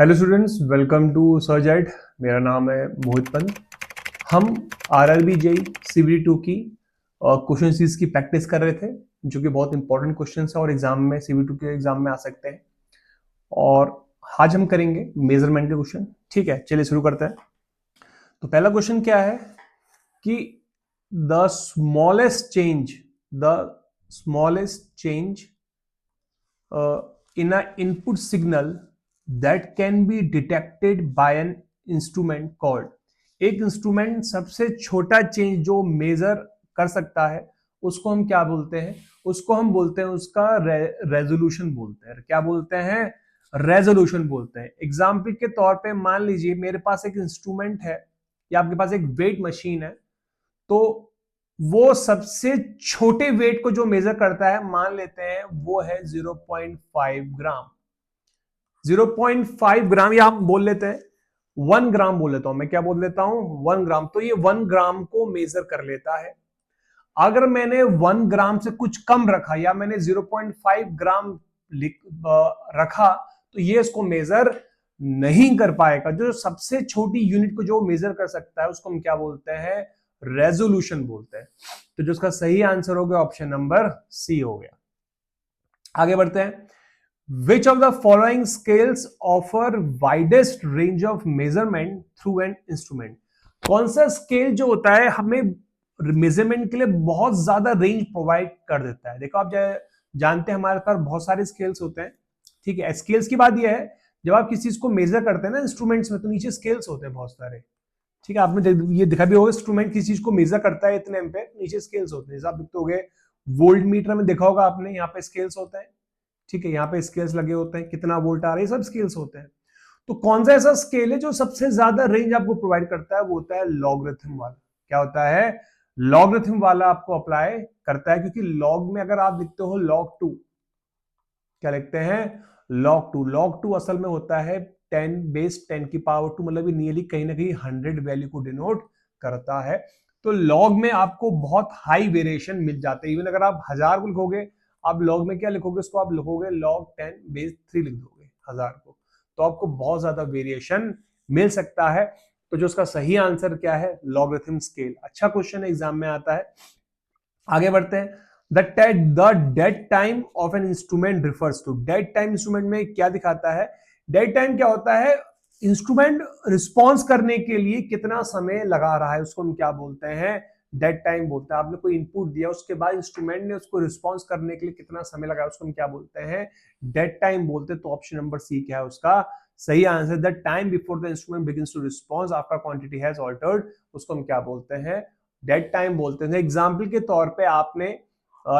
Hello students, welcome to सर्जेट। मेरा नाम है मोहित पंत। हम आरआरबी जेई सीबीडी 2 की क्वेश्चन सीरीज की प्रैक्टिस कर रहे थे, जो कि बहुत इंपॉर्टेंट क्वेश्चन है और एग्जाम में सीबीडी 2 के एग्जाम में आ सकते हैं। और आज हम करेंगे मेजरमेंट के क्वेश्चन। ठीक है, चलिए शुरू करते हैं। तो पहला क्वेश्चन क्या है कि the smallest change in an input signal that can be detected by an instrument called। एक इंस्ट्रूमेंट सबसे छोटा चेंज जो मेजर कर सकता है उसको हम क्या बोलते हैं? उसको हम बोलते हैं उसका रेजोल्यूशन बोलते हैं। क्या बोलते हैं? रेजोल्यूशन बोलते हैं। एग्जाम्पल के तौर पे मान लीजिए मेरे पास एक इंस्ट्रूमेंट है या आपके पास एक वेट मशीन है, तो वो सबसे छोटे वेट को जो मेजर करता है मान लेते हैं वो है 0.5 ग्राम। 0.5 ग्राम या हम बोल लेते हैं 1 ग्राम बोल लेता हूं मैं। क्या बोल लेता हूं? 1 ग्राम। तो ये 1 ग्राम को मेजर कर लेता है। अगर मैंने 1 ग्राम से कुछ कम रखा या मैंने 0.5 ग्राम रखा तो ये इसको मेजर नहीं कर पाएगा। जो सबसे छोटी यूनिट को जो मेजर कर सकता है उसको हम क्या बोलते हैं? रेजोल्यूशन बोलते हैं। तो जो उसका सही आंसर हो गया ऑप्शन नंबर सी हो गया। आगे बढ़ते हैं। Which of the following scales offer widest range of measurement through an instrument? कौन सा स्केल जो होता है हमें मेजरमेंट के लिए बहुत ज्यादा रेंज प्रोवाइड कर देता है? देखो, आप जानते हैं हमारे पास बहुत सारे स्केल्स होते हैं। ठीक है, स्केल्स की बात यह है जब आप किसी चीज को मेजर करते हैं ना इंस्ट्रूमेंट्स में, तो नीचे स्केल्स होते हैं बहुत सारे। ठीक है, आपने ये देखा भी होगा, इंस्ट्रूमेंट किसी चीज को मेजर करता है इतने एम्पेयर, नीचे स्केल्स होते हैं। जैसे आप देखते होंगे वोल्ट मीटर में देखा होगा आपने, यहाँ पे स्केल्स होते हैं। ठीक है, यहाँ पे स्केल्स लगे होते हैं, कितना वोल्ट आ रहा है, सब स्केल्स होते हैं। तो कौन सा ऐसा स्केल है जो सबसे ज्यादा रेंज आपको प्रोवाइड करता है? वो होता है लॉगरिथम वाला। क्या होता है? लॉगरिथम वाला आपको अप्लाई करता है, क्योंकि लॉग में अगर आप लिखते हो log 2, क्या लिखते हैं? log 2 असल में होता है 10 की पावर 2, मतलब ये नियरली कहीं ना कहीं 100 वैल्यू को डिनोट करता है। तो लॉग में आपको बहुत हाई वेरिएशन मिल जाते हैं। इवन अगर आप 1000 को लिखोगे, आप लॉग में क्या लिखोगे? उसको आप लिखोगे log 10 3 लिख दोगे 1000 को, तो आपको बहुत ज्यादा वेरिएशन मिल सकता है। तो जो उसका सही आंसर क्या है? Logarithm scale. अच्छा क्वेश्चन एग्जाम में आता है। आगे बढ़ते हैं। The dead time of an instrument refers to. Dead time instrument में क्या दिखाता है? डेड टाइम क्या होता है? इंस्ट्रूमेंट रिस्पॉन्स करने के लिए कितना समय लगा रहा है, उसको हम क्या बोलते हैं? डेड टाइम बोलते हैं। आपने कोई इनपुट दिया, उसके बाद इंस्ट्रूमेंट ने उसको रिस्पॉन्स करने के लिए कितना समय लगा, उसको हम क्या बोलते हैं? डेड टाइम बोलते हैं। तो ऑप्शन नंबर सी क्या है उसका सही answer? The time before the instrument begins to response after quantity has altered, उसको हम क्या बोलते हैं? डेड टाइम बोलते हैं। एग्जाम्पल के तौर पे आपने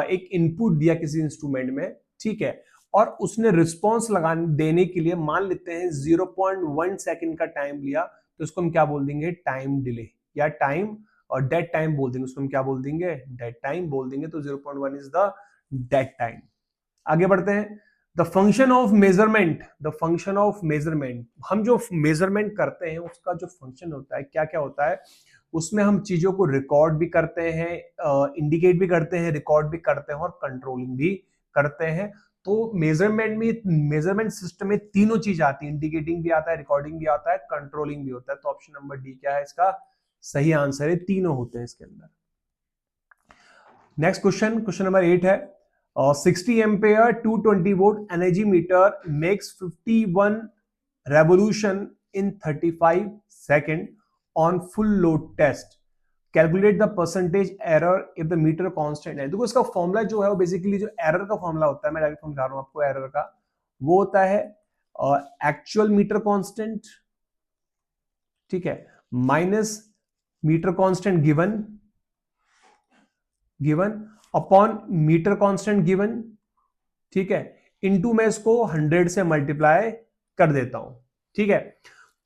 एक इनपुट दिया किसी इंस्ट्रूमेंट में, ठीक है, और उसने रिस्पॉन्स लगाने देने के लिए मान लेते हैं 0.1 सेकंड का टाइम लिया, तो उसको हम क्या बोल देंगे? टाइम डिले या टाइम और डेड टाइम बोल देंगे। उसको हम क्या बोल देंगे? डेड टाइम बोल देंगे। तो 0.1 इज द डेड टाइम। आगे बढ़ते हैं। The function of measurement. The function of measurement, हम जो मेजरमेंट करते हैं उसका जो फंक्शन होता है क्या क्या होता है? उसमें हम चीजों को रिकॉर्ड भी करते हैं, इंडिकेट भी करते हैं, रिकॉर्ड भी करते हैं और कंट्रोलिंग भी करते हैं। तो मेजरमेंट सिस्टम में तीनों चीज आती है, इंडिकेटिंग भी आता है, रिकॉर्डिंग भी आता है, कंट्रोलिंग भी होता है। तो ऑप्शन नंबर डी क्या है इसका सही आंसर? है तीनों होते हैं इसके अंदर। नेक्स्ट क्वेश्चन नंबर 8 है। 60 ampere 220 volt energy meter makes 51 revolution in 35 second on full load test, calculate the percentage error if the metre constant है। देखो, इसका फॉर्मूला जो है वो बेसिकली जो एरर का फॉर्मूला होता है, मैं डायरेक्ट समझा रहा हूं आपको एरर का, वो होता है एक्चुअल मीटर कांस्टेंट, ठीक है, minus metre constant given upon metre constant given, ठीक है, इनटू मैं इसको 100 से मल्टीप्लाई कर देता हूं। ठीक है,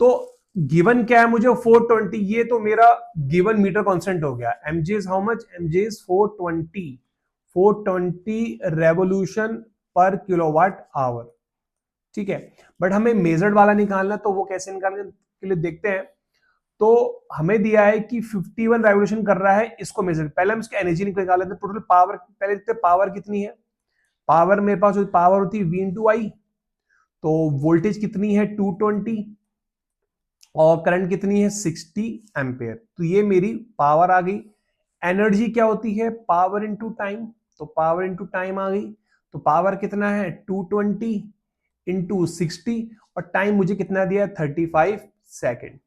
तो गिवन क्या है मुझे? 420। ये तो मेरा गिवन मीटर कांस्टेंट हो गया। mg is how much? mg is 420 revolution पर किलोवाट आवर। ठीक है, बट हमें मेजर्ड वाला निकालना, तो वो कैसे निकालने के लिए देखते हैं। तो हमें दिया है कि 51 रेवोल्यूशन कर रहा है, इसको मेजर, पहले हम इसकी एनर्जी निकाल लेते हैं, टोटल पावर पहले देखते हैं पावर कितनी है। पावर मेरे पास पावर होती है v इंटू आई। तो वोल्टेज कितनी है 220 और करंट कितनी है 60 एम्पेयर। तो ये मेरी पावर आ गई। एनर्जी क्या होती है पावर इनटू टाइम, तो पावर इनटू टाइम आ गई। तो पावर कितना है 220 इंटू 60 और टाइम मुझे कितना दिया 35 सेकेंड।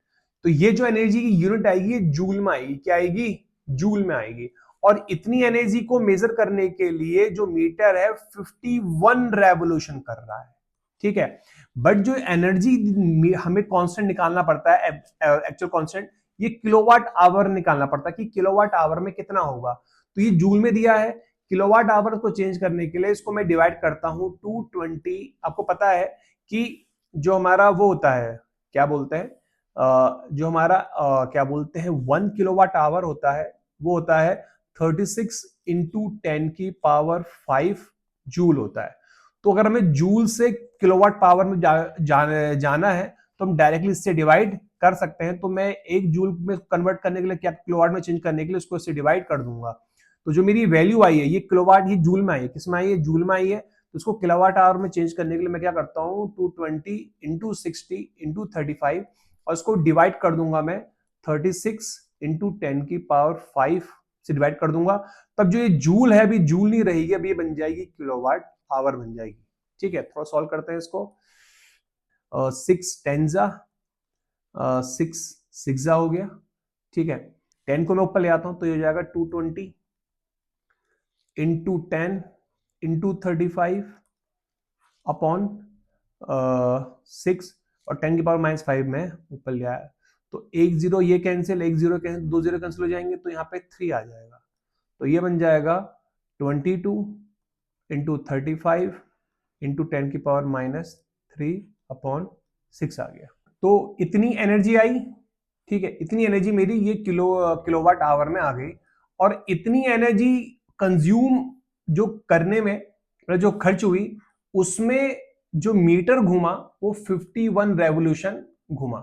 तो ये जो एनर्जी की यूनिट आएगी ये जूल में आएगी। क्या आएगी जूल में आएगी। और इतनी एनर्जी को मेजर करने के लिए जो मीटर है 51 रेवोल्यूशन कर रहा है। ठीक है, बट जो एनर्जी हमें कांस्टेंट निकालना पड़ता है एक्चुअल कांस्टेंट, ये किलोवाट आवर निकालना पड़ता है कि किलोवाट आवर में कितना होगा। तो ये जूल में दिया है। किलोवाट आवर को चेंज करने के लिए इसको मैं डिवाइड करता हूं 220। आपको पता है कि जो हमारा वो होता है क्या बोलते हैं जो हमारा क्या बोलते हैं 1 किलोवाट आवर होता है वो होता है 36 इंटू 10 की पावर 5 जूल होता है। तो अगर हमें जूल से किलोवाट पावर में जाना है तो हम डायरेक्टली इससे डिवाइड कर सकते हैं। तो मैं एक जूल में कन्वर्ट करने के लिए क्या किलोवाट में चेंज करने के लिए उसको इससे डिवाइड कर दूंगा। तो जो मेरी वैल्यू आई है ये किलोवाट, ये जूल में आई है, किस में आई है जूल में आई है। तो इसको किलोवाट आवर में चेंज करने के लिए मैं क्या करता हूँ 220 इंटू 60 इंटू 35 और इसको डिवाइड कर दूंगा मैं 36 इंटू 10 की पावर 5 से डिवाइड कर दूंगा। तब जो ये जूल है अभी जूल नहीं रहेगी, अभी ये बन जाएगी किलोवाट आवर बन जाएगी। ठीक है, थोड़ा सॉल्व करते हैं इसको। 6 टेंजा 6 सिक्सा हो गया। ठीक है, 10 को मैं ऊपर ले आता हूं तो ये हो जाएगा 220 इंटू 10 इंटू 35 अपॉन 6 और 10 की पावर -5 में ऊपर ले आया। तो एक जीरो ये कैंसिल, एक जीरो कैंसिल, दो जीरो कैंसिल हो जाएंगे तो यहाँ पे 3 आ जाएगा। तो ये बन जाएगा 22 इंटू 35 इंटू 10 की पावर -3 अपॉन 6 आ गया। तो इतनी एनर्जी आई। ठीक है, इतनी एनर्जी मेरी ये किलोवाट आवर में आ गई। और इतनी एनर्जी कंज्यूम जो करने में जो खर्च हुई उसमें जो मीटर घूमा वो 51 रेवोल्यूशन घूमा।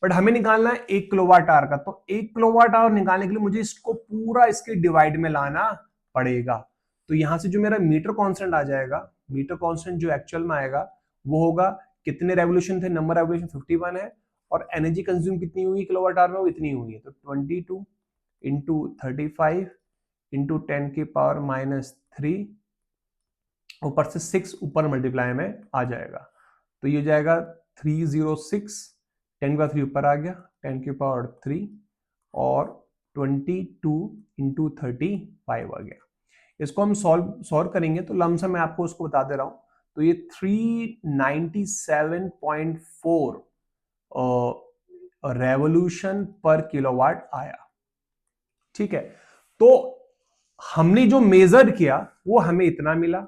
बट हमें निकालना है 1 किलोवाट आवर का। तो 1 किलोवाट आवर निकालने के लिए मुझे इसको पूरा इसके डिवाइड में लाना पड़ेगा। तो यहां से जो मेरा मीटर कांस्टेंट आ जाएगा, मीटर कांस्टेंट जो एक्चुअल में आएगा वो होगा कितने रेवोल्यूशन थे, नंबर रेवोल्यूशन 51 है और एनर्जी कंज्यूम कितनी हुई किलोवाट आवर में, वो इतनी हुई है। तो 22 इंटू 35 इंटू 10 की पावर -3 ऊपर से 6 ऊपर मल्टीप्लाई में आ जाएगा। तो ये जाएगा 306, 10 का 3 ऊपर आ गया, 10 की पावर 3 और 22 इंटू 35 आ गया। इसको हम सॉल्व करेंगे तो लमसम मैं आपको उसको बता दे रहा हूं। तो ये 397.4 रेवोल्यूशन पर किलोवाट आया। ठीक है, तो हमने जो मेजर किया वो हमें इतना मिला।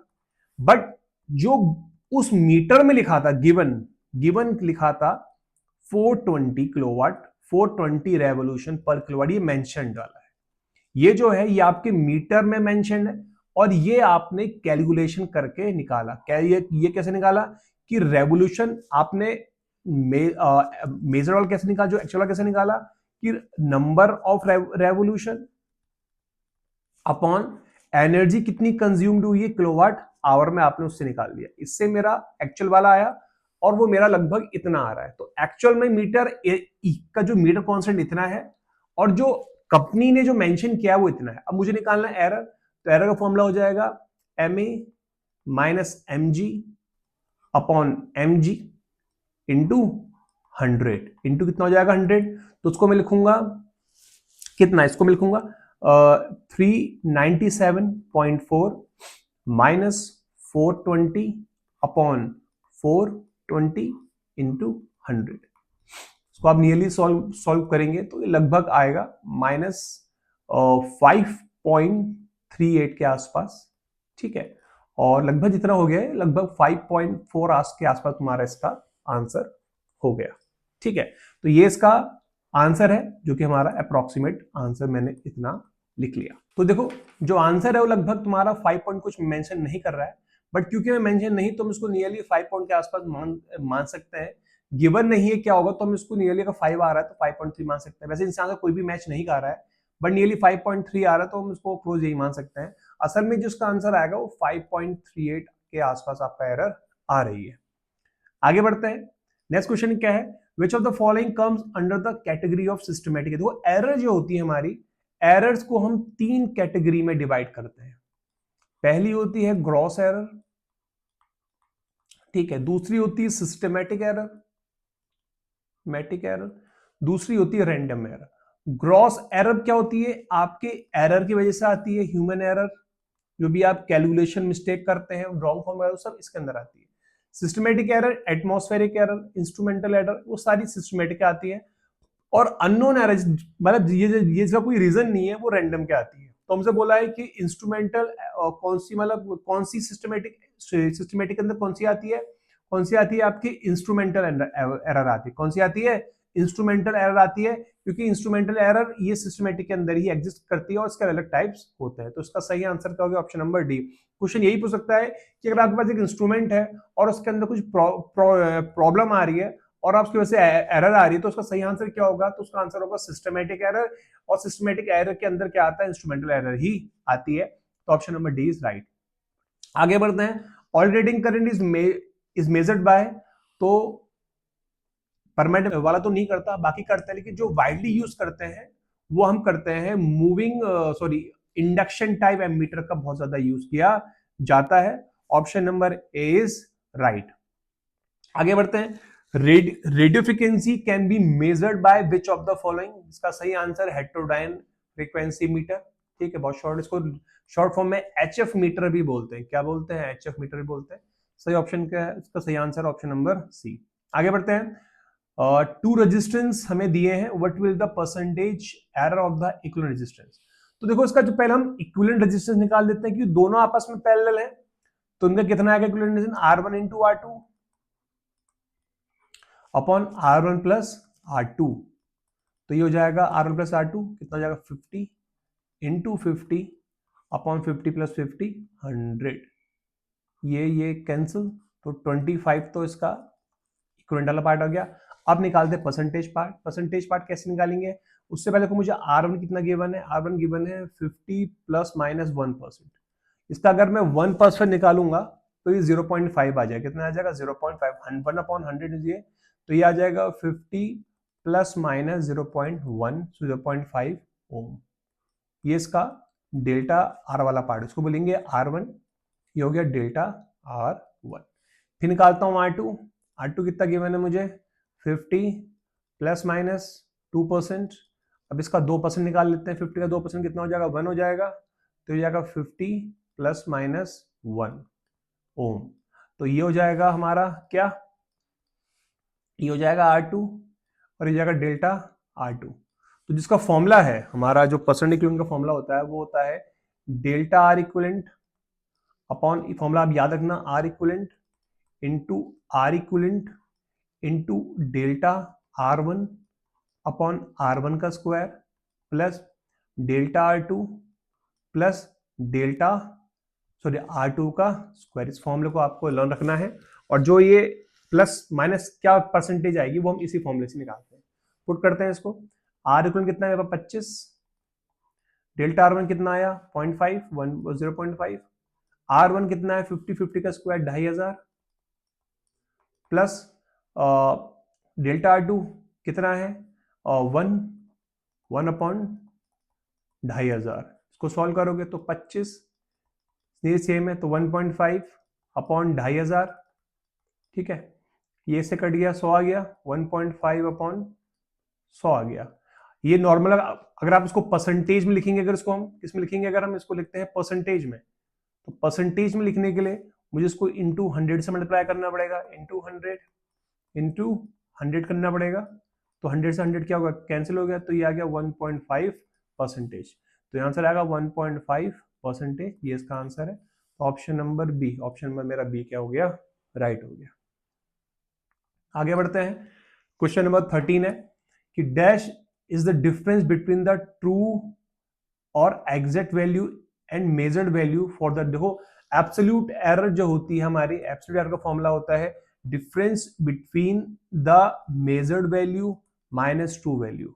बट जो उस मीटर में लिखा था गिवन लिखा था 420 किलोवाट, 420 रेवोल्यूशन पर किलोवाट, ये मेंशन डाला है। ये जो है ये आपके मीटर में मेंशन है और ये आपने कैलकुलेशन करके निकाला। क्या ये कैसे निकाला कि रेवोल्यूशन आपने मेजर वाला कैसे निकाला, जो एक्चुअल कैसे निकाला कि number of revolution upon energy कितनी कंज्यूम्ड हुई है किलोवाट आवर में, आपने उससे निकाल दिया। इससे मेरा एक्चुअल वाला आया और वो मेरा लगभग इतना आ रहा है। तो एक्चुअल में मीटर का जो मीटर कांस्टेंट इतना है और जो कंपनी ने जो मेंशन किया वो इतना है। अब मुझे निकालना है एरर। तो एरर का फॉर्मूला हो जाएगा MA minus MG upon MG into 100 into कितना हो जाएगा 100। तो उसको मैं लिखूंगा कितना, इसको मैं लिखूंगा 397.4 माइनस 420 अपॉन 420 इंटू 100। इसको आप नियरली सॉल्व करेंगे तो ये लगभग आएगा -5.38 के आसपास। ठीक है, और लगभग जितना हो गया है लगभग 5.4 आवर्स के आसपास तुम्हारा इसका आंसर हो गया। ठीक है, तो ये इसका आंसर है जो कि हमारा अप्रोक्सीमेट आंसर मैंने इतना लिख लिया। तो देखो जो आंसर है वो लगभग तुम्हारा 5 पॉइंट कुछ मेंशन नहीं कर रहा है, बट क्योंकि मैं मेंशन नहीं तो हम इसको नियरली 5 पॉइंट के आसपास मान सकते हैं। गिवन नहीं है क्या होगा तो हम इसको नियरली अगर 5 आ रहा है तो 5.3 मान सकते हैं। वैसे इंसान का कोई भी मैच नहीं कर रहा है बट नियरली 5.3 आ रहा है तो हम इसको क्लोज यही मान सकते हैं। असल में जिसका आंसर आएगा वो 5.38 के आसपास आपका एरर आ रही है। आगे बढ़ते हैं। नेक्स्ट क्वेश्चन क्या है, विच of the following comes under the category of systematic. देखो एरर जो होती है हमारी, एरर्स को हम 3 कैटेगरी में डिवाइड करते हैं। पहली होती है ग्रॉस एरर, ठीक है, दूसरी होती है सिस्टमेटिक एरर, मैटिक एरर, दूसरी होती है रैंडम एरर। ग्रॉस एरर क्या होती है, आपके एरर की वजह से आती है, ह्यूमन एरर, जो भी आप कैलकुलेशन मिस्टेक करते हैं, रॉन्ग फॉर्म सब इसके अंदर आती है। Systematic error, atmospheric error, instrumental error, वो सारी सिस्टमेटिक आती है। और अननोन एरर, मतलब ये इसका कोई रीजन नहीं है, वो रैंडम के आती है। तो हमसे बोला है कि इंस्ट्रूमेंटल कौन सी, मतलब कौन सी सिस्टमेटिक के अंदर कौन सी आती है, कौन सी आती है आपकी इंस्ट्रूमेंटल एरर आती है। कौन सी आती है, इंस्ट्रूमेंटल एरर आती है, क्योंकि इंस्ट्रूमेंटल एरर ये सिस्टमेटिक के अंदर ही एग्जिस्ट करती है और इसके अलग टाइप्स होते हैं। तो इसका सही आंसर क्या होगा, ऑप्शन नंबर डी। क्वेश्चन यही पूछ सकता है कि अगर आपके पास एक इंस्ट्रूमेंट है और उसके अंदर कुछ प्रॉब्लम आ रही है और आपकी वजह से एरर आ रही है, तो उसका सही आंसर क्या होगा, तो उसका आंसर होगा सिस्टमेटिक एरर। और सिस्टमेटिक एरर के अंदर क्या आता है, इंस्ट्रूमेंटल एरर ही आती है। तो option number D is right. आगे बढ़ते हैं। Alternating current is measured by, तो परमानेंट वाला तो नहीं करता, बाकी करते हैं, लेकिन जो वाइडली यूज करते हैं वो हम करते हैं मूविंग इंडक्शन टाइप एमीटर का बहुत ज्यादा यूज किया जाता है। Option number A is right. आगे बढ़ते हैं। Radio frequency can be measured by which of the following. इसका सही आंसर हेटेरोडाइन फ्रीक्वेंसी मीटर, ठीक है, बहुत शॉर्ट, इसको शॉर्ट फॉर्म में एचएफ मीटर भी बोलते हैं। क्या बोलते हैं, एचएफ मीटर भी बोलते हैं। सही ऑप्शन क्या है, इसका सही आंसर ऑप्शन नंबर सी। आगे बढ़ते हैं। टू रेजिस्टेंस हमें दिए हैं, what will the percentage error of the equivalent resistance. तो देखो इसका जो पहले हम इक्विवेलेंट रेजिस्टेंस निकाल देते हैं कि दोनों आपस में पैरेलल है, तो इनका कितना आएगा equivalent resistance, R1 into R2 upon R1 plus R2। तो ये हो जाएगा R1 प्लस R2 कितना हो जाएगा 50 इंटू 50 अपॉन 50 प्लस 50 100। ये कैंसिल, तो 25 तो इसका इक्विवेलेंट वाला पार्ट हो गया। अब निकालते हैं परसेंटेज पार्ट। परसेंटेज पार्ट कैसे निकालेंगे, उससे पहले को मुझे R1 कितना गिवन है, R1 गिवन है 50 प्लस माइनस 1%। इसका अगर मैं 1% निकालूंगा तो ये 0.5 आ जाएगा। कितना आ जाएगा 0.5, 1 अपॉन 100 ये, तो ये आ जाएगा 50 प्लस माइनस 0.1, 0.5 ओम। ये इसका डेल्टा आर वाला पार्ट, इसको बोलेंगे R1, ये हो गया डेल्टा R1। फिर निकालता हूं R2। R2 कितना गिवन है मुझे 50 प्लस माइनस 2%। अब इसका 2% निकाल लेते हैं, 50 का 2% कितना हो जाएगा 1 हो जाएगा, तो ये जाएगा 50 प्लस माइनस 1 ओम। तो ये हो जाएगा हमारा क्या, ये हो जाएगा R2 और ये जाएगा डेल्टा R2। तो जिसका फॉर्मूला है हमारा, जो परसेंट इक्विवेलेंट का फॉर्मूला होता है वो होता है delta R equivalent upon, formula आप याद रखना, R equivalent into R equivalent into delta R1 upon R1 का square plus delta R2 plus delta R2 का स्क्वायर। इस फॉर्मूले को आपको लर्न रखना है, और जो ये प्लस माइनस क्या परसेंटेज आएगी वो हम इसी फॉर्मूले से निकालते हैं। पुट करते हैं इसको। आर इक्वल कितना है 25, डेल्टा R1 कितना आया 0.5, 0.5, R1 कितना है 50, 50 का स्क्वायर 2500 प्लस डेल्टा R2 कितना है 1 अपॉन 2500। इसको सॉल्व करोगे तो 25 सेम है, तो 1.5 अपॉन 2500, ठीक है, ये से कट गया 100 आ गया, 1.5 अपॉन 100 आ गया। ये नॉर्मल, अगर आप इसको परसेंटेज में लिखेंगे, अगर इसको हम किसमें लिखेंगे, अगर हम इसको लिखते हैं परसेंटेज में, तो परसेंटेज में लिखने के लिए मुझे इसको इंटू 100 से मल्टीप्लाई करना पड़ेगा, इंटू 100 करना पड़ेगा। तो 100 से 100 क्या होगा, कैंसिल हो गया, तो ये आ गया 1.5%। तो आंसर आएगा 1.5%, ये इसका आंसर है। तो option number B, option number मेरा बी क्या हो गया, राइट हो गया। आगे बढ़ते हैं। क्वेश्चन नंबर 13 है कि dash is the difference between the true और exact value and measured value for the, देखो एब्सोल्यूट एरर जो होती है हमारी, एब्सोल्यूट एरर का फॉर्मूला होता है difference between the measured value minus true value.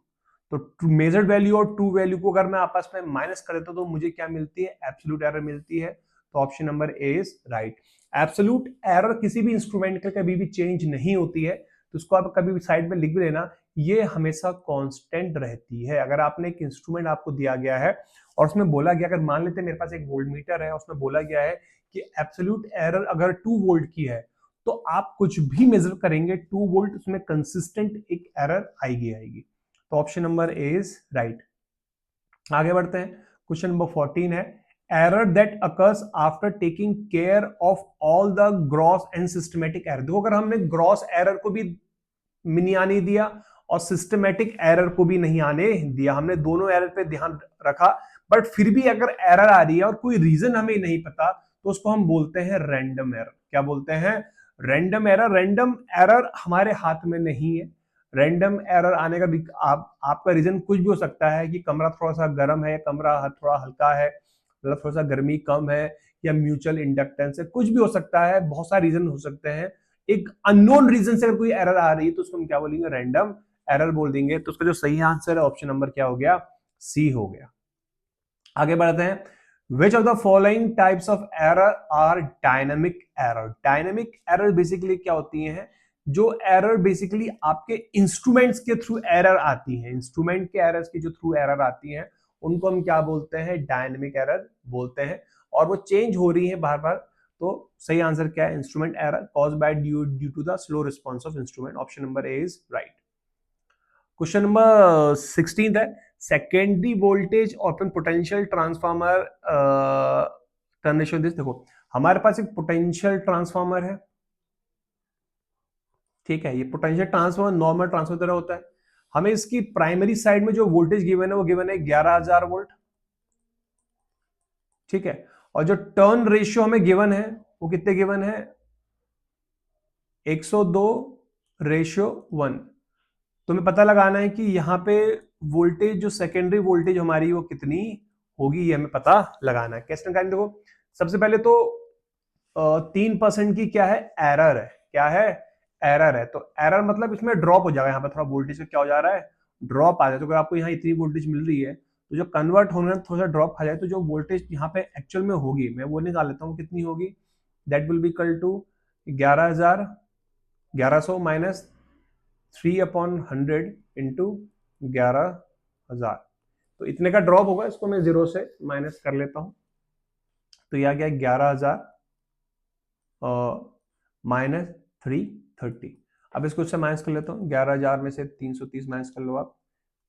तो मेजर्ड वैल्यू और ट्रू वैल्यू को अगर मैं आपस में माइनस कर देता हूं तो मुझे क्या मिलती है, एब्सोल्यूट एरर मिलती है। तो option number A is right. Absolute error किसी भी इंस्ट्रूमेंट का कभी भी चेंज नहीं होती है, तो उसको आप कभी भी साइड में लिख भी लेना, ये हमेशा कांस्टेंट रहती है। अगर आपने एक इंस्ट्रूमेंट आपको दिया गया है और उसमें बोला गया, अगर मान लेते हैं मेरे पास एक वोल्ट मीटर है, उसमें बोला गया है कि एब्सोल्यूट एरर अगर 2 वोल्ट की है, तो आप कुछ भी मेजर करेंगे 2 वोल्ट उसमें कंसिस्टेंट एक एरर आएगी। तो option number A is right. आगे बढ़ते हैं, क्वेश्चन नंबर 14 है, error that occurs after taking care of all the gross and systematic error. देखो अगर हमने ग्रॉस एरर को भी नहीं आने दिया और सिस्टमेटिक एरर को भी नहीं आने दिया, हमने दोनों एरर पे ध्यान रखा, बट फिर भी अगर एरर आ रही है और कोई रीजन हमें नहीं पता, तो उसको हम बोलते हैं रैंडम एरर। क्या बोलते हैं? Random error. रैंडम एरर हमारे हाथ में नहीं है। रैंडम एरर आने का आपका रीजन कुछ भी हो सकता है कि कमरा थोड़ा सा गर्म है, कमरा थोड़ा हल्का है, मतलब थोड़ा सा गर्मी कम है, या म्यूचुअल इंडक्टेंस है, कुछ भी हो सकता है, बहुत सारे रीजन हो सकते हैं। एक अननोन रीजन से अगर कोई एरर आ रही है तो उसको हम क्या बोलेंगे? रैंडम एरर बोल देंगे। तो उसका जो सही आंसर है ऑप्शन नंबर क्या हो गया? सी हो गया। आगे बढ़ते हैं, which of the following types of error are dynamic error. Dynamic error basically क्या होती हैं? जो एरर बेसिकली आपके इंस्ट्रूमेंट्स के थ्रू एरर आती हैं, इंस्ट्रूमेंट के एरर्स के जो थ्रू एरर आती हैं, उनको हम क्या बोलते हैं? डायनेमिक एरर बोलते हैं। और वो चेंज हो रही है बार बार। तो सही आंसर क्या है? Instrument error caused by due to the slow response of instrument. Option number A is right. Question number 16 है, secondary voltage open potential transformer condition. देखो हमारे पास एक पोटेंशियल ट्रांसफार्मर है, ठीक है, ये पोटेंशियल ट्रांसफार्मर नॉर्मल ट्रांसफार्मर तरह होता है। हमें इसकी प्राइमरी साइड में जो वोल्टेज गिवन है वो गिवन है 11,000 वोल्ट, ठीक है, और जो टर्न रेशियो हमें गिवन है वो कितने गिवन है? 102:1। तुम्हें पता लगाना है कि यहाँ पे वोल्टेज, जो सेकेंडरी वोल्टेज हमारी वो कितनी होगी, ये हमें पता लगाना है। कैसे निकालेंगे? देखो सबसे पहले तो 3% की क्या है? एरर है। क्या है? एरर है। तो एरर मतलब इसमें ड्रॉप हो जाएगा, यहाँ पे थोड़ा वोल्टेज का क्या हो जा रहा है? ड्रॉप आ जाए। तो अगर आपको यहाँ इतनी वोल्टेज मिल रही है, तो जो कन्वर्ट होने में थोड़ा सा ड्रॉप खा जाए, तो जो वोल्टेज यहाँ पे एक्चुअल में होगी, मैं वो निकाल लेता हूँ कितनी होगी। That will be equal to 11,100 minus 3/100 into 11,000। तो इतने का ड्रॉप होगा, इसको मैं 0 से माइनस कर लेता हूं। तो यह गया 11,000 माइनस 330। अब इसको इससे माइनस कर लेता हूँ। 11,000 में से 330 माइनस कर लो आप।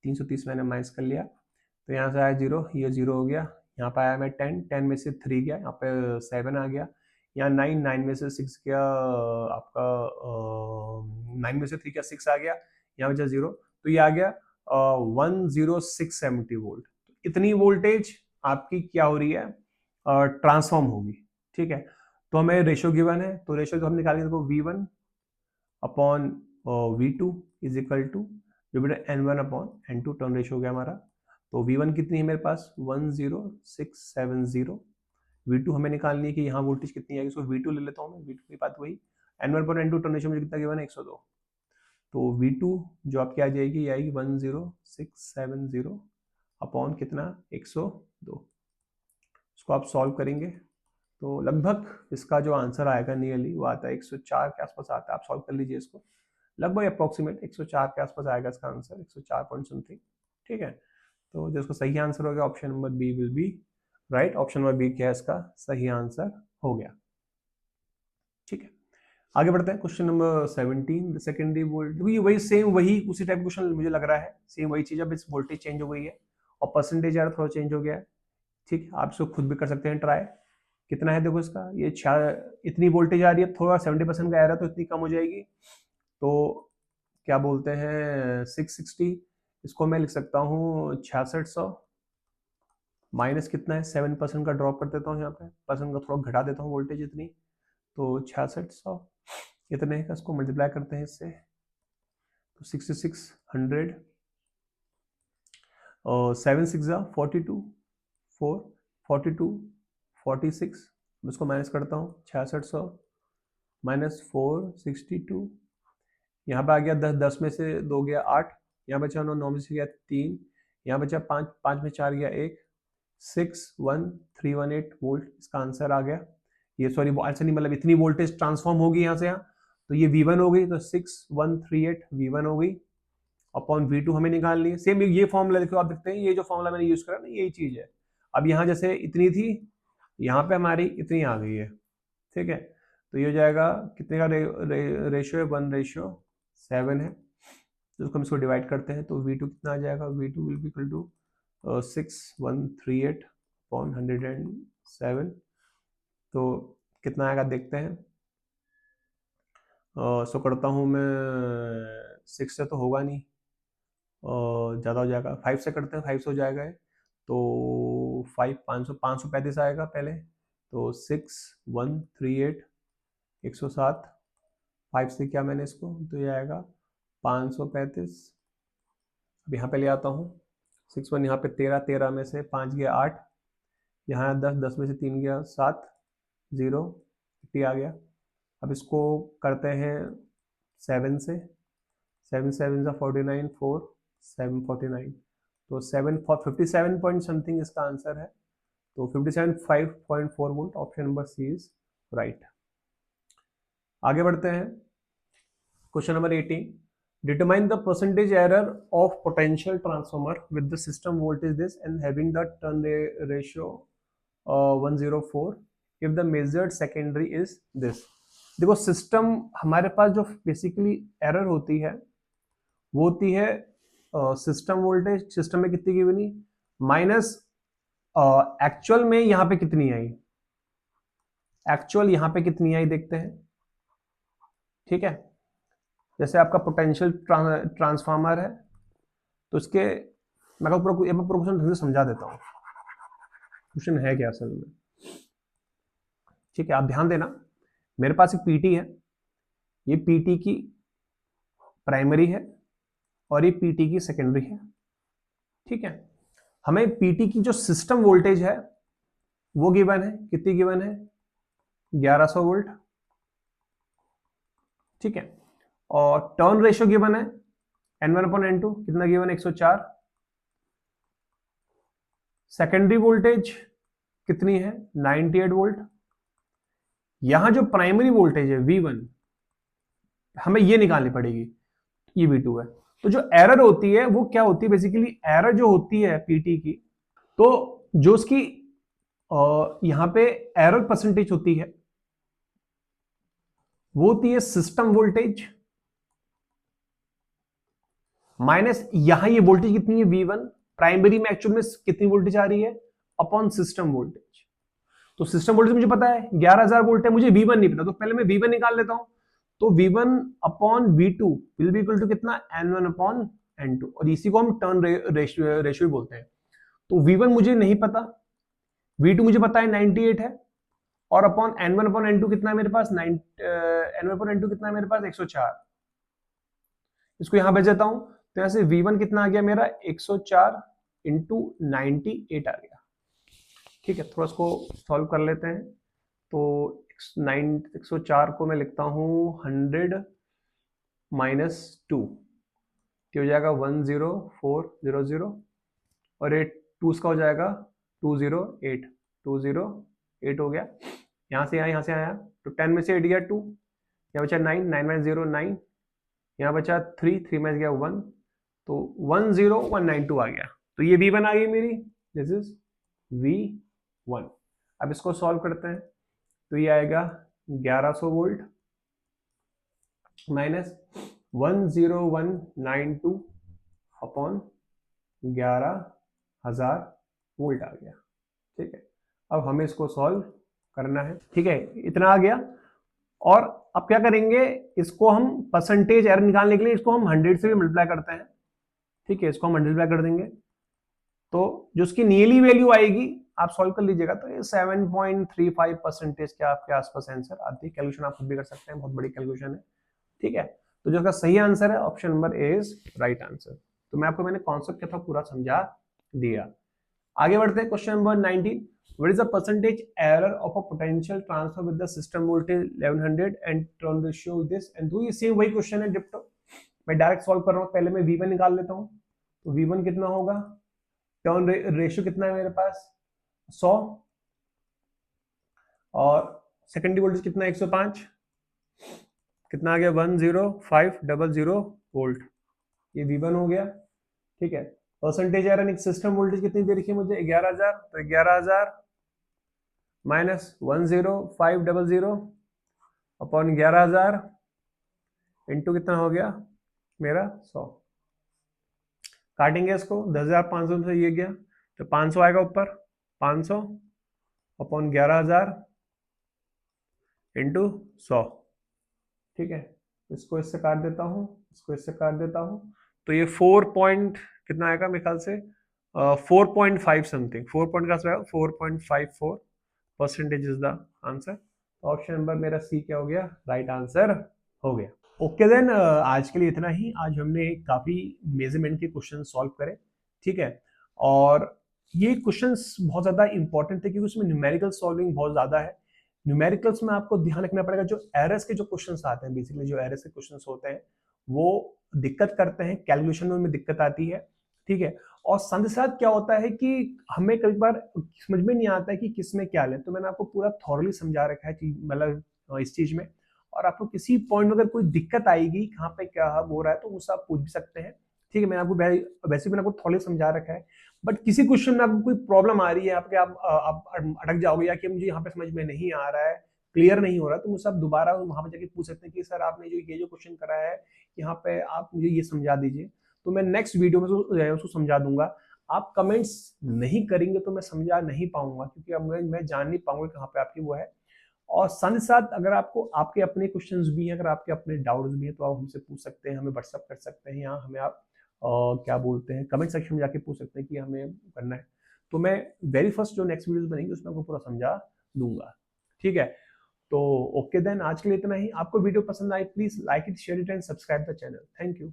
330 मैंने माइनस कर लिया, तो यहाँ से आया 0, ये 0 हो गया। यहाँ पे आया मैं 10 में से 3 गया, यहाँ पे 7 आ गया। यहाँ 9 में से 6 गया, आपका 9 में से 3 क्या 6 आ गया, यहाँ बचा 0, तो ये आ गया 10670 वोल्ट। इतनी वोल्टेज आपकी क्या हो रही है? ट्रांसफॉर्म होगी, ठीक है। तो हमें रेशियो गिवन है, तो रेशियो तो हम निकालेंगे, देखो V1 upon V2 is equal to जो बेटा N1 upon N2, turn ratio हो गया हमारा। तो V1 कितनी है मेरे पास? 10670। V2 हमें निकालनी है कि यहाँ वोल्टेज कितनी आएगी, सो V2 ले लेता हूँ मैं। V2 की बात वही, N1 upon N2 turn ratio मुझे कितना गिवन है? 102। तो V2 जो आपकी आ जाएगी, ये आएगी 10670 अपॉन कितना? 102। इसको आप सॉल्व करेंगे तो लगभग इसका जो आंसर आएगा नियरली वो आता है 104 के आसपास आता है। आप सॉल्व कर लीजिए इसको, लगभग अप्रोक्सीमेट 104 के आसपास आएगा इसका आंसर, 104 पॉइंट समथिंग, ठीक है। तो जो इसका सही आंसर हो गया option number B will be right. Option number B क्या है इसका सही आंसर हो गया, ठीक है। आगे बढ़ते हैं, क्वेश्चन नंबर 17, सेकेंडरी वोल्टेज। वही सेम, वही उसी टाइप क्वेश्चन मुझे लग रहा है, सेम वही चीज। अब इस वोल्टेज चेंज हो गई है और परसेंटेज यार थोड़ा चेंज हो गया है, ठीक है। आप इसको खुद भी कर सकते हैं ट्राई। कितना है देखो इसका, ये इतनी वोल्टेज आ रही है, थोड़ा 70% का एरर, तो इतनी कम हो जाएगी। तो क्या बोलते हैं 660, इसको मैं लिख सकता हूँ 6600 माइनस कितना है 7% का ड्रॉप कर देता हूँ, यहाँ पे परसेंट का थोड़ा घटा देता हूँ वोल्टेज इतनी, तो 6600 इतने का इसको मल्टीप्लाई करते हैं इससे, तो 6600 और 7 6 42 4 42 46, इसको माइनस करता हूँ 6600 माइनस 462, यहाँ पे आ गया 10 में से 2 गया 8, यहाँ बचा 9 में से गया 3, यहाँ बचा 5 में 4 गया 1, 61318 वोल्ट इसका आंसर आ गया। ये सॉरी आंसर नहीं, मतलब इतनी वोल्टेज ट्रांसफॉर्म होगी यहाँ से यहाँ, तो ये V1 हो गई, तो 6138 V1 हो गई अपॉन V2 हमें निकालनी है। सेम ये फॉर्मूला देखो, आप देखते हैं ये जो फॉर्मूला मैंने यूज करा ना, यही चीज है। अब यहाँ जैसे इतनी थी, यहाँ पे हमारी इतनी आ गई है, ठीक है। तो ये हो जाएगा कितने का रेशियो है, 1:7 है। तो उसको हम इसको डिवाइड करते हैं, तो V2 कितना आ जाएगा, V2 will be equal to 6138 upon 107। तो कितना आएगा देखते हैं। सो करता हूँ मैं, 6 से तो होगा नहीं, ज़्यादा हो जाएगा, 5 से करते हैं, 5 से हो जाएगा ये। तो 535 आएगा पहले, तो 6138 107, 5 से क्या मैंने इसको, तो ये आएगा 535। अब यहाँ पे ले आता हूँ, 61 यहाँ पे 13, 13 में से 5 गया 8, यहाँ 10, 10 में से 3 गया 7, 0 80 आ गया। अब इसको करते हैं 7 से, 7 7 सा 49, 4 7 49, तो 57 पॉइंट समथिंग इसका आंसर है। तो 57.4 volt, option number C is right. आगे बढ़ते हैं, question number 18, determine the percentage error of potential transformer with the system voltage this and having the turn ratio 104 if the measured secondary is this। देखो system हमारे पास जो basically error होती है वो होती है सिस्टम वोल्टेज, सिस्टम में कितनी की बनी माइनस एक्चुअल में यहां पे कितनी आई, एक्चुअल यहां पे कितनी आई देखते हैं, ठीक है। जैसे आपका पोटेंशियल ट्रांसफार्मर है, तो इसके मैं पूरा क्वेश्चन ढंग से समझा देता हूं, क्वेश्चन है क्या असल में, ठीक है। आप ध्यान देना, मेरे पास एक पीटी है, ये पीटी की प्राइमरी है और ये पीटी की सेकेंडरी है, ठीक है। हमें पीटी की जो सिस्टम वोल्टेज है वो गिवन है, कितनी गिवन है 1100 वोल्ट, ठीक है। और टर्न रेशियो गिवन है N1/N2 कितना गिवन है 104। सेकेंडरी वोल्टेज कितनी है 98 वोल्ट। यहां जो प्राइमरी वोल्टेज है V1 हमें ये निकालनी पड़ेगी, ये V2 है। तो जो एरर होती है वो क्या होती है, बेसिकली एरर जो होती है पीटी की, तो जो उसकी यहां पे एरर परसेंटेज होती है वो होती है सिस्टम वोल्टेज माइनस यहां ये वोल्टेज कितनी है V1, प्राइमरी में एक्चुअल में कितनी वोल्टेज आ रही है अपॉन सिस्टम वोल्टेज। तो सिस्टम वोल्टेज मुझे पता है 11000 वोल्ट है, मुझे V1 नहीं पता, तो पहले मैं V1 निकाल लेता हूं। तो V1 upon V2 will be equal to कितना N1/N2, और इसी को हम टर्न रेशियो बोलते हैं। तो V1 मुझे नहीं पता, V2 मुझे पता है 98 है, और अपॉन N1/N2 कितना है मेरे पास N1/N2 कितना है मेरे पास 104। इसको यहां भेज देता हूं, तो यहां से V1 कितना आ गया मेरा 104 इंटू 98 आ गया, ठीक है। थोड़ा इसको सॉल्व कर लेते हैं। तो 104 को मैं लिखता हूं 100 माइनस 2, हो जाएगा 10400, और ये 2 का हो जाएगा 208 हो गया। यहां से आया, तो 10 में से 8 गया 2, यहाँ बचा 9, 9 में 0 9, यहाँ बचा 3, 3 में गया 1, तो 10192 आ गया। तो ये V1 आ गई मेरी, दिस इज V1। अब इसको सॉल्व करते हैं, तो ये आएगा 1100 वोल्ट माइनस 10192 अपॉन 11000 वोल्ट आ गया, ठीक है। अब हमें इसको सॉल्व करना है, ठीक है, इतना आ गया। और अब क्या करेंगे, इसको हम परसेंटेज एरर निकालने के लिए इसको हम 100 से भी मल्टीप्लाई करते हैं, ठीक है। इसको हम मल्टीप्लाई कर देंगे, तो जो उसकी नियरली वैल्यू आएगी आप सॉल्व कर लीजिएगा, तो ये 7.35% के आपके आसपास आंसर आती है। कैलकुलेशन आप खुद भी कर सकते हैं, बहुत बड़ी कैलकुलेशन है, ठीक है। तो जो इसका सही आंसर है option number A is right answer. तो मैंने कॉन्सेप्ट क्या था पूरा समझा दिया। आगे बढ़ते हैं, question number 19, what is the percentage error of a potential transfer with the system voltage 1100 and turn ratio this and do ये सेम वही क्वेश्चन है डिप्टो। मैं डायरेक्ट सॉल्व कर रहा हूँ, पहले मैं V1 निकाल लेता हूँ। तो V1 कितना होगा, टर्न रेशियो कितना है मेरे पास 100 और सेकेंडरी वोल्टेज कितना 105, कितना आ गया 10500 वोल्ट, ये V1 हो गया। ठीक है, परसेंटेज एरर सिस्टम वोल्टेज कितनी दे रखी है मुझे 11000, तो 11000 माइनस 10500 अपॉन 11000 इंटू कितना हो गया मेरा 100, काटेंगे इसको 10,500 से ये गया तो 500 आएगा ऊपर, 500 अपॉन 11000 इंटू 100। ठीक है, इसको इससे काट देता हूँ, इसको इससे काट देता हूँ, तो ये 4 पॉइंट कितना आएगा मेरे ख्याल से 4.5 समथिंग, 4 पॉइंट का 4.54 percentage is the answer. Option number मेरा सी क्या हो गया, राइट आंसर हो गया। ओके देन, आज के लिए इतना ही। आज हमने काफी मेजरमेंट के क्वेश्चन सॉल्व करे। ठीक है, और ये क्वेश्चंस बहुत ज्यादा इंपॉर्टेंट थे क्योंकि उसमें न्यूमेरिकल सॉल्विंग बहुत ज्यादा है। न्यूमेरिकल्स में आपको ध्यान रखना पड़ेगा, जो एरर्स के जो क्वेश्चंस आते हैं, बेसिकली जो एरर्स के क्वेश्चंस होते हैं वो दिक्कत करते हैं, कैलकुलेशन में उनमें दिक्कत आती है। ठीक है, और संग साथ क्या होता है कि हमें कई बार समझ में नहीं आता है कि किस में क्या लें, तो मैंने आपको पूरा थॉरली समझा रखा है कि मतलब इस चीज में, और आपको किसी पॉइंट में अगर कोई दिक्कत आएगी कहाँ पे क्या हो रहा है तो उससे आप पूछ भी सकते हैं। ठीक है, मैंने आपको वैसे मैंने आपको थॉरली समझा रखा है, बट किसी क्वेश्चन में आपको कोई प्रॉब्लम आ रही है, आप अटक जाओगे या कि मुझे यहाँ पे समझ में नहीं आ रहा है, क्लियर नहीं हो रहा, तो मुझसे आप दोबारा वहां पे जाके पूछ सकते हैं कि सर आपने जो क्वेश्चन कराया है यहाँ पे आप मुझे ये समझा दीजिए, तो मैं नेक्स्ट वीडियो में उसको समझा दूंगा। आप कमेंट्स नहीं करेंगे तो मैं समझा नहीं पाऊंगा, क्योंकि अब मैं जान नहीं पाऊंगा कहाँ पे आपकी वो है। और साथ ही साथ अगर आपको आपके अपने क्वेश्चंस भी हैं, अगर आपके अपने डाउट्स भी हैं, तो आप हमसे पूछ सकते हैं, हमें व्हाट्सअप कर सकते हैं, या हमें आप क्या बोलते हैं कमेंट सेक्शन में जाके पूछ सकते हैं कि हमें करना है, तो मैं वेरी फर्स्ट जो नेक्स्ट वीडियोस बनेंगे उसमें आपको पूरा समझा दूंगा। ठीक है, तो ओके देन, आज के लिए इतना ही। आपको वीडियो पसंद आई, please like it, share it and subscribe the channel. Thank you.